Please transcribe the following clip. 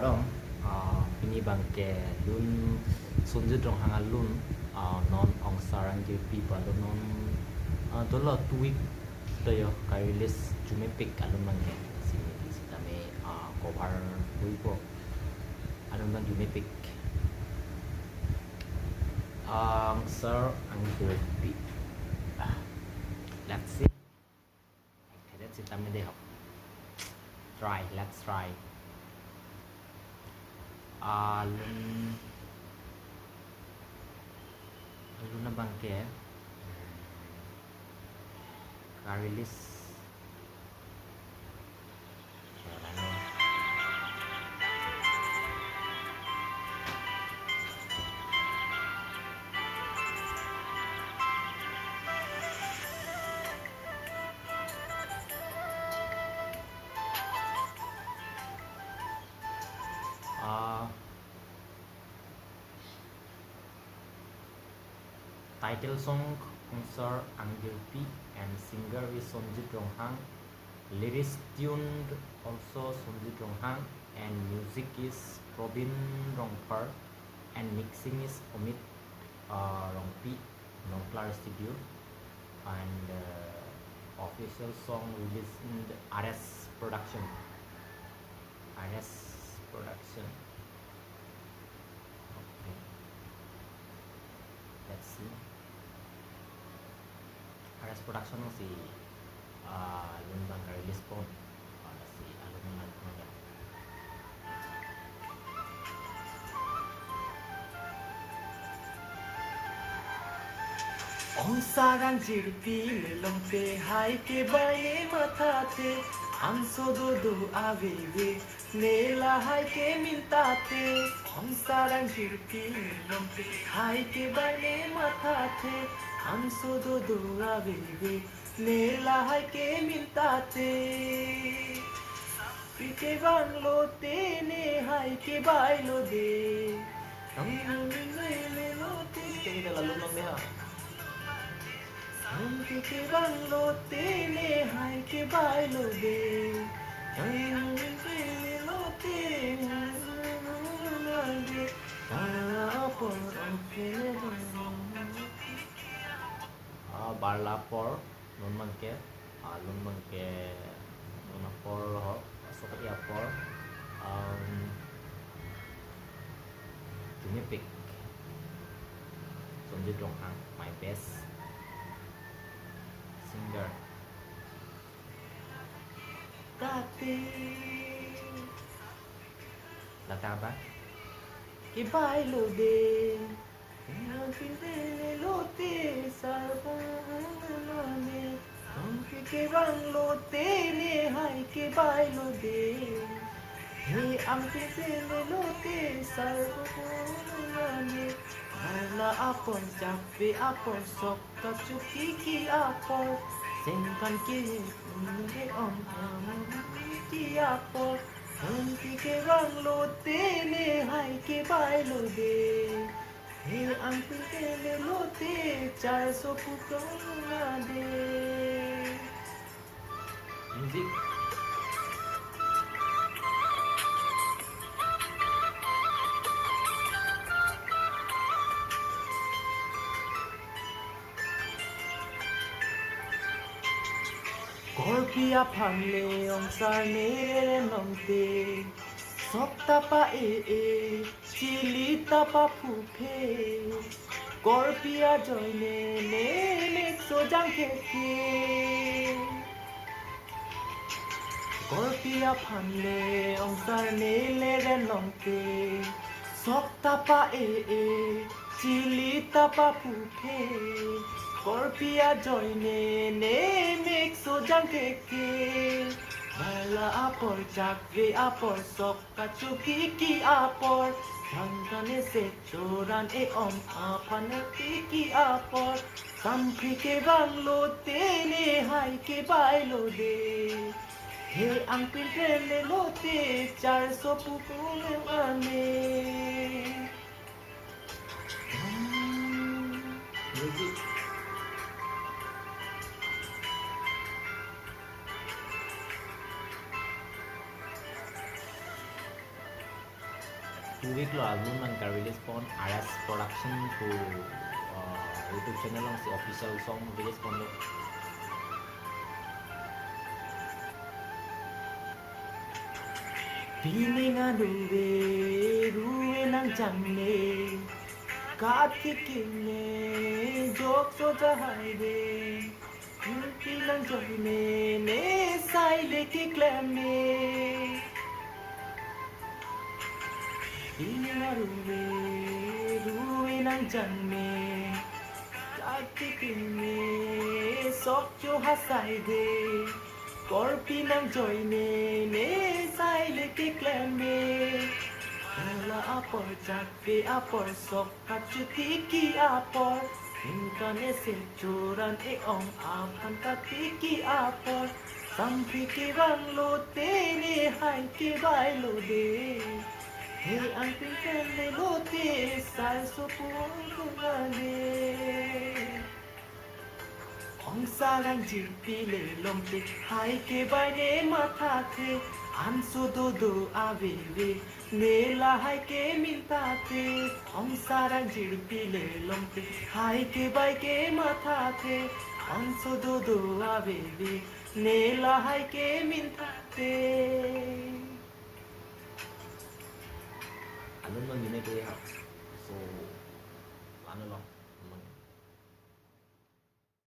Sarong pinibangke lun sunju dong hanga lun non ong sarang je pipa non dolo tuik toyo karilis jumepik alun bangke si tame cover huipo alun bang jumepik sir ang jerpi let's see okay let's see tame de học let's try alun na bangke karilis title song concert Angilpi and singer is Sonjit Ronghang. Lyrics tuned also Sonjit Ronghang and music is Probin Rongpar and mixing is Omit Rongpi Nongklar Studio and official song released in the RS Production. Okay. Let's see. RS Production si alun bang release po si alun bang naga ong sarang jirpi lelong pe hai ke baye mathate anso do aveve nela hai ke mintate ong sarang jirpi lelong pe hai ke baye mathate anso do aveve nela hai ke mintate pite banglo te ne hai ke bailo de ang nele lo te kita lalu nang deha ang pite banglo te ne hai ke bailo de ang nele lo te de por barlapor non mangke alun mangke non por ho sokat yapor Jumipik Sonjit Ronghang my best singer tate lata ba ke bailo de lote sarvane aunque ke bang lote ne hai ke bailo de he aunque lote sarvane ala apon chape apon sokka chuki ki apon sengkan ke om ki apon aunque ke bang lote ne hai ke bailo de हे अंकुल के ले लोते 400 पुकारा दे music Korpia phangle ongsa nere nomte Soktapa chili tapa phupe Korpia joine ne sojang keke Korpia phanle ongsar nele renongte Soktapa chili tapa phupe Korpia joine ne sojang keke Bala apor chakve apor sokka chuki ki apor Sankane se choran e om apan ki apor Samphi ke banglo tene hai ke bailo de He uncle tele lote 400 pukule ane Music Tubig lo album ng release pon RS Production to YouTube channel lang si official song release pon lo. Piling ruwe ng jangne katikine jok so jahayde pilang joine ne saile ki klemme piling ruwe ng jangne katikine sok jo hasayde Korpi ng joine ne saile ki klemme Ela apor jakve apor sok kachuti ki apor Inkane se choran e ong apan kati ki apor Sampi ki bang lo te ne hai ki bai lo de He ang pinkele lo te sal so puong kungane Ong sarang jipile lomte hai ke baine matha the anso do do aveve nela hai ke minta the Ong sarang jipile lomte hai ke bai ke matha the anso do do aveve nela hai ke minta the